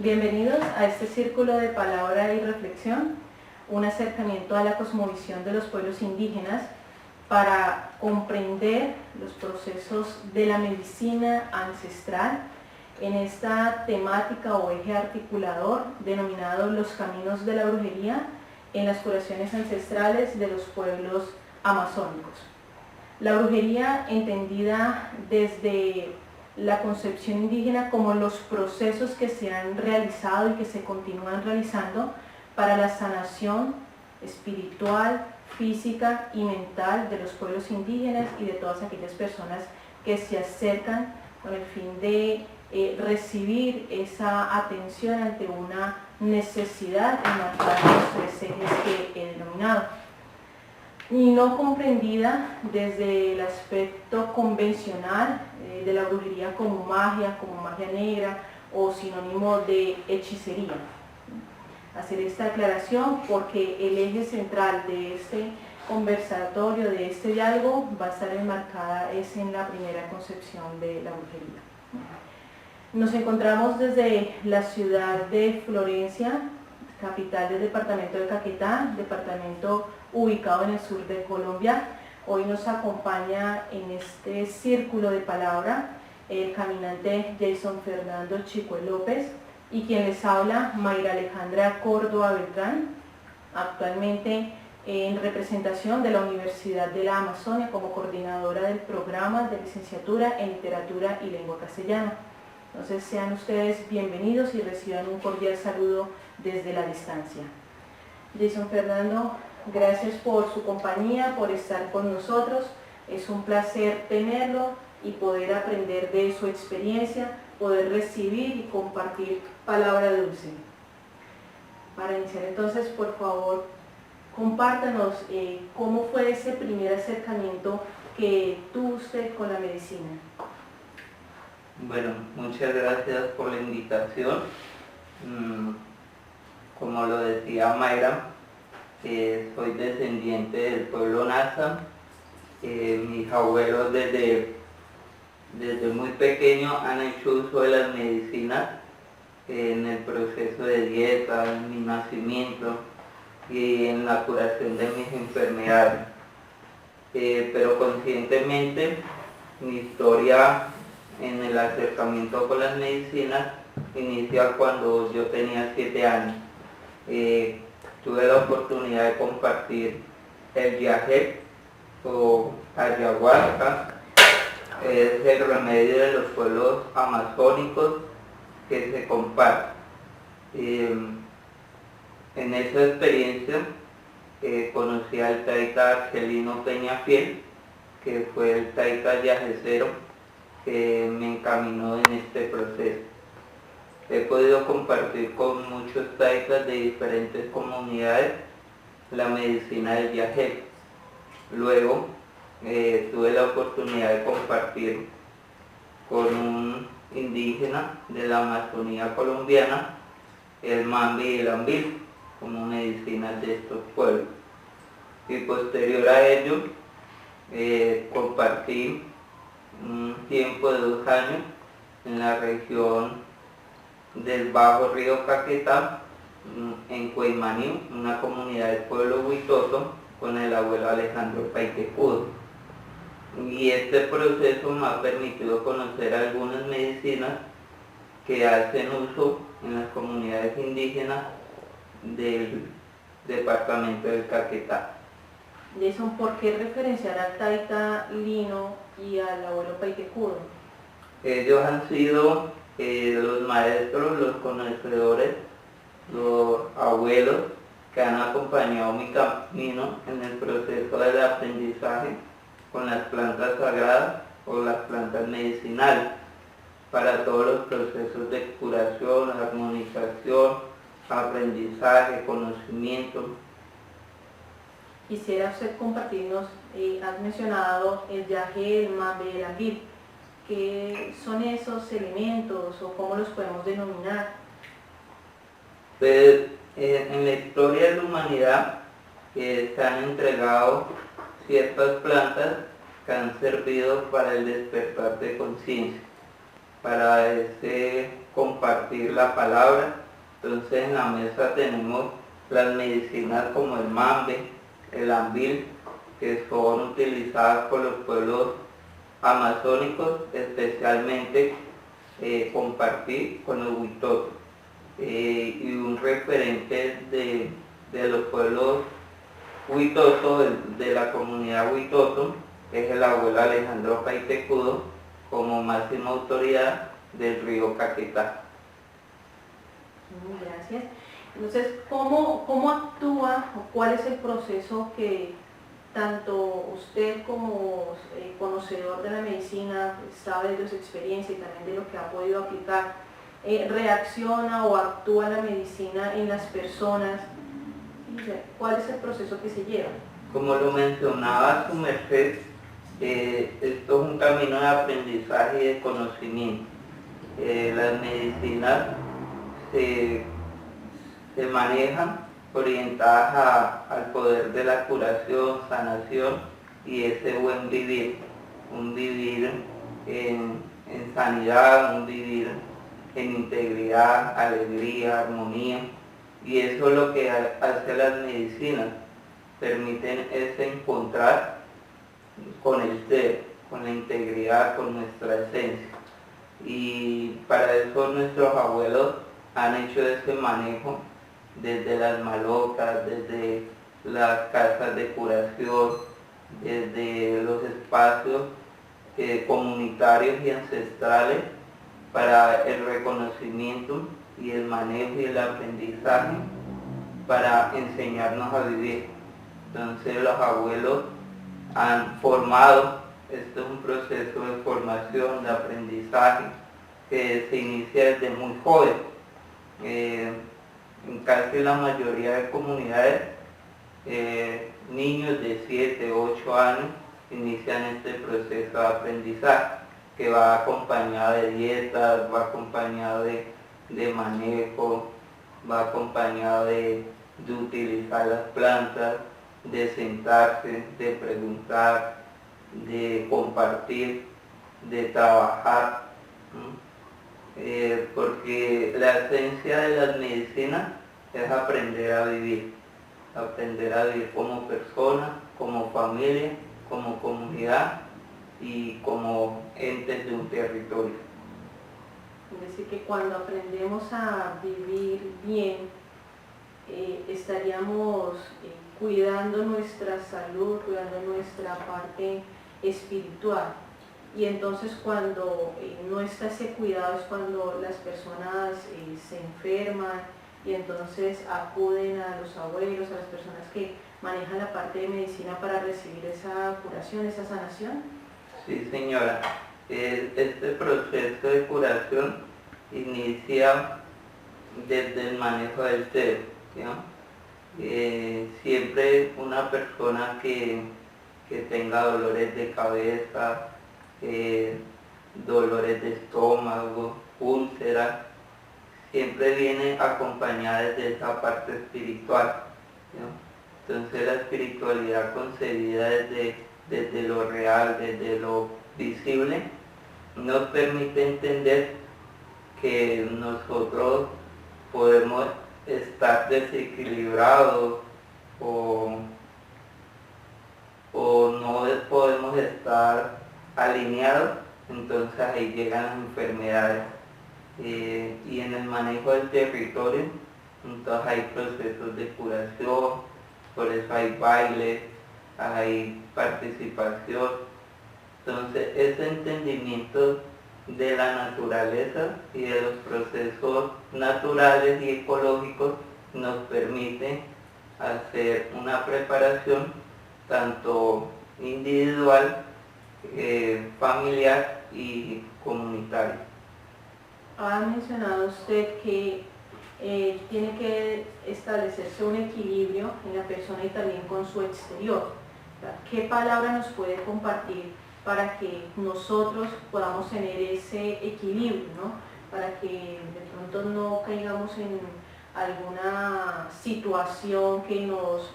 Bienvenidos a este círculo de palabra y reflexión, un acercamiento a la cosmovisión de los pueblos indígenas para comprender los procesos de la medicina ancestral en esta temática o eje articulador denominado los caminos de la brujería en las curaciones ancestrales de los pueblos amazónicos. La brujería entendida desde la concepción indígena como los procesos que se han realizado y que se continúan realizando para la sanación espiritual, física y mental de los pueblos indígenas y de todas aquellas personas que se acercan con el fin de recibir esa atención ante una necesidad enmarcada en los tres ejes que he denominado, y no comprendida desde el aspecto convencional de la brujería como magia negra o sinónimo de hechicería. Hacer esta aclaración porque el eje central de este conversatorio, de este diálogo, va a estar enmarcada es en la primera concepción de la brujería. Nos encontramos desde la ciudad de Florencia, capital del departamento de Caquetá, departamento ubicado en el sur de Colombia. Hoy nos acompaña en este círculo de palabra el caminante Jason Fernando Chicue López y quien les habla, Mayra Alejandra Córdoba Beltrán, actualmente en representación de la Universidad de la Amazonia como coordinadora del programa de licenciatura en literatura y lengua castellana. Entonces sean ustedes bienvenidos y reciban un cordial saludo desde la distancia. Jason Fernando, gracias por su compañía, por estar con nosotros. Es un placer tenerlo y poder aprender de su experiencia, poder recibir y compartir palabra dulce. Para iniciar entonces, por favor, compártanos cómo fue ese primer acercamiento que tuvo usted con la medicina. Bueno, muchas gracias por la invitación. Como lo decía Mayra, soy descendiente del pueblo Nasa. Mis abuelos desde muy pequeños han hecho uso de las medicinas en el proceso de dieta, en mi nacimiento y en la curación de mis enfermedades. Pero conscientemente mi historia en el acercamiento con las medicinas inicia cuando yo tenía 7 años. Tuve la oportunidad de compartir el viaje o ayahuasca, es el remedio de los pueblos amazónicos que se comparte. En esa experiencia conocí al taita Argelino Peñafiel, que fue el taita viajecero que me encaminó en este proceso. He podido compartir con muchos taitas de diferentes comunidades la medicina del viajero. Luego tuve la oportunidad de compartir con un indígena de la Amazonía colombiana el mambi y el ambil como medicinas de estos pueblos. Y posterior a ello compartí un tiempo de 2 años en la región del Bajo Río Caquetá, en Cueymaní, una comunidad del pueblo huitoto, con el abuelo Alejandro Paitecudo. Y este proceso me ha permitido conocer algunas medicinas que hacen uso en las comunidades indígenas del departamento del Caquetá. Jason, ¿por qué referenciar al taita Lino y al abuelo Paitecudo? Ellos han sido los maestros, los conocedores, los abuelos que han acompañado mi camino en el proceso del aprendizaje con las plantas sagradas o las plantas medicinales para todos los procesos de curación, armonización, aprendizaje, conocimiento. Quisiera usted compartirnos, has mencionado el yaje, el mambe y el ambil. ¿Qué son esos elementos o cómo los podemos denominar? Pues, en la historia de la humanidad se han entregado ciertas plantas que han servido para el despertar de conciencia. para compartir la palabra. Entonces en la mesa tenemos las medicinas como el mambe, el ambil, que son utilizadas por los pueblos amazónicos, especialmente compartir con los huitotos. Y un referente de los pueblos huitotos, de la comunidad huitoto, es el abuelo Alejandro Paitecudo, como máxima autoridad del río Caquetá. Gracias. Entonces, ¿cómo actúa o cuál es el proceso que tanto usted como conocedor de la medicina, sabe de su experiencia y también de lo que ha podido aplicar, reacciona o actúa la medicina en las personas? ¿Cuál es el proceso que se lleva? Como lo mencionaba su merced, esto es un camino de aprendizaje y de conocimiento. Las medicinas se manejan orientadas al poder de la curación, sanación y ese buen vivir, un vivir en sanidad, un vivir en integridad, alegría, armonía, y eso es lo que hace las medicinas, permiten encontrar con el ser, con la integridad, con nuestra esencia. Y para eso nuestros abuelos han hecho ese manejo desde las malocas, desde las casas de curación, desde los espacios comunitarios y ancestrales para el reconocimiento y el manejo y el aprendizaje para enseñarnos a vivir. Entonces los abuelos han formado, esto es un proceso de formación, de aprendizaje que se inicia desde muy joven. En casi la mayoría de comunidades, niños de 7, 8 años inician este proceso de aprendizaje, que va acompañado de dietas, va acompañado de manejo, va acompañado de utilizar las plantas, de sentarse, de preguntar, de compartir, de trabajar, porque la esencia de las medicinas es aprender a vivir como persona, como familia, como comunidad y como entes de un territorio. Es decir, que cuando aprendemos a vivir bien, estaríamos cuidando nuestra salud, cuidando nuestra parte espiritual. Y entonces cuando no está ese cuidado es cuando las personas se enferman y entonces acuden a los abuelos, a las personas que manejan la parte de medicina para recibir esa curación, esa sanación. Sí, señora. Este proceso de curación inicia desde el manejo del ser, ¿no? Siempre una persona que tenga dolores de cabeza, dolores de estómago, úlceras, siempre viene acompañada de esa parte espiritual, ¿no? Entonces la espiritualidad concebida desde lo real, desde lo visible, nos permite entender que nosotros podemos estar desequilibrados o no podemos estar alineados, entonces ahí llegan las enfermedades. Y en el manejo del territorio, entonces hay procesos de curación, por eso hay bailes, hay participación. Entonces ese entendimiento de la naturaleza y de los procesos naturales y ecológicos nos permite hacer una preparación tanto individual, familiar y comunitaria. Ha mencionado usted que tiene que establecerse un equilibrio en la persona y también con su exterior. ¿Qué palabra nos puede compartir para que nosotros podamos tener ese equilibrio, ¿no? Para que de pronto no caigamos en alguna situación que nos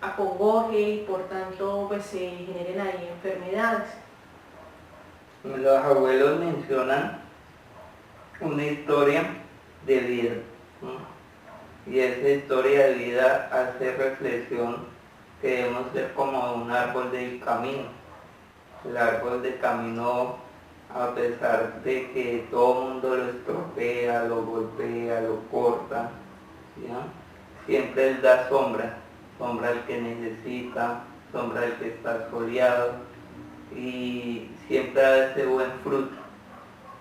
acongoje y por tanto pues se generen ahí enfermedades? Los abuelos mencionan una historia de vida, ¿no? Y esa historia de vida hace reflexión que debemos ser como un árbol del camino. El árbol del camino, a pesar de que todo el mundo lo estropea, lo golpea, lo corta, ¿ya? Siempre él da sombra, sombra al que necesita, sombra al que está soleado, y siempre da ese buen fruto.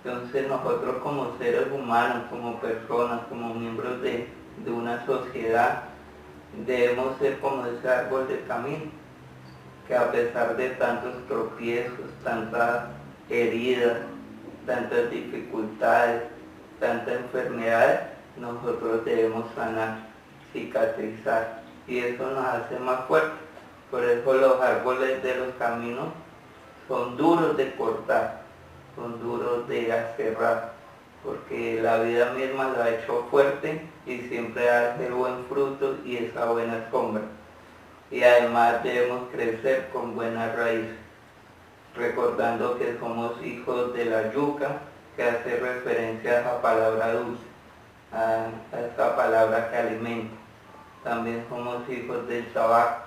Entonces nosotros como seres humanos, como personas, como miembros de una sociedad, debemos ser como ese árbol de camino, que a pesar de tantos tropiezos, tantas heridas, tantas dificultades, tantas enfermedades, nosotros debemos sanar, cicatrizar, y eso nos hace más fuertes. Por eso los árboles de los caminos son duros de cortar, son duros de aserrar, porque la vida misma lo ha hecho fuerte y siempre hace buen fruto y esa buena sombra. Y además debemos crecer con buena raíz, recordando que somos hijos de la yuca, que hace referencia a esa palabra dulce, a esa palabra que alimenta. También somos hijos del tabaco,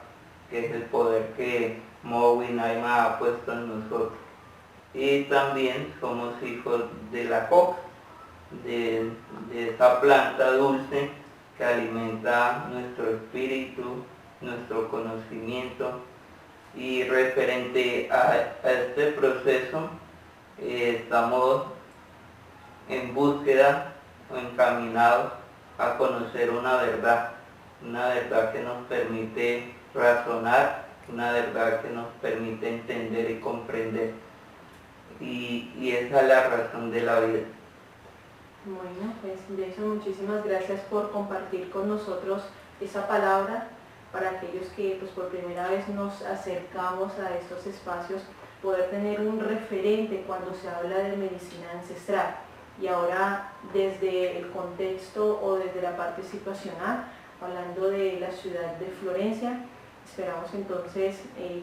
que es el poder que Mowi Naima ha puesto en nosotros. Y también somos hijos de la coca, de esa planta dulce que alimenta nuestro espíritu, nuestro conocimiento. Y referente a este proceso, estamos en búsqueda o encaminados a conocer una verdad que nos permite razonar, una verdad que nos permite entender y comprender. Y esa es la razón de la vida. Bueno, pues Jason, muchísimas gracias por compartir con nosotros esa palabra. Para aquellos que pues, por primera vez nos acercamos a estos espacios, poder tener un referente cuando se habla de medicina ancestral. Y ahora desde el contexto o desde la parte situacional, hablando de la ciudad de Florencia, esperamos entonces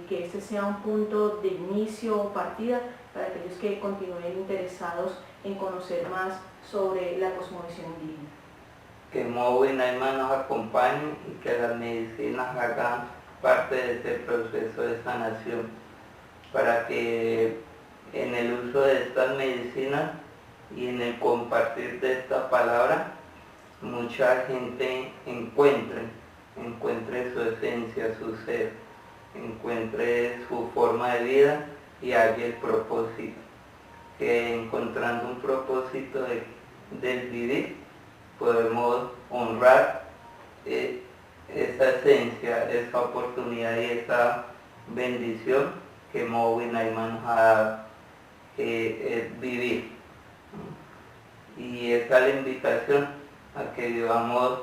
que este sea un punto de inicio o partida para aquellos que continúen interesados en conocer más sobre la cosmovisión indígena. Que Mowi Naima nos acompañe y que las medicinas hagan parte de ese proceso de sanación, para que en el uso de estas medicinas y en el compartir de esta palabra, mucha gente encuentre su esencia, su ser, encuentre su forma de vida y halle el propósito. Que encontrando un propósito del vivir, podemos honrar esa esencia, esa oportunidad y esa bendición que Mowi Naima nos ha dado, es vivir. Y esa es la invitación a que vivamos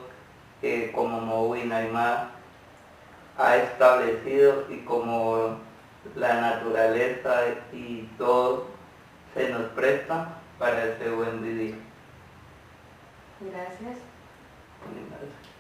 como Mowi Naima ha establecido y como la naturaleza y todo se nos presta para ese buen vivir. Gracias. Gracias.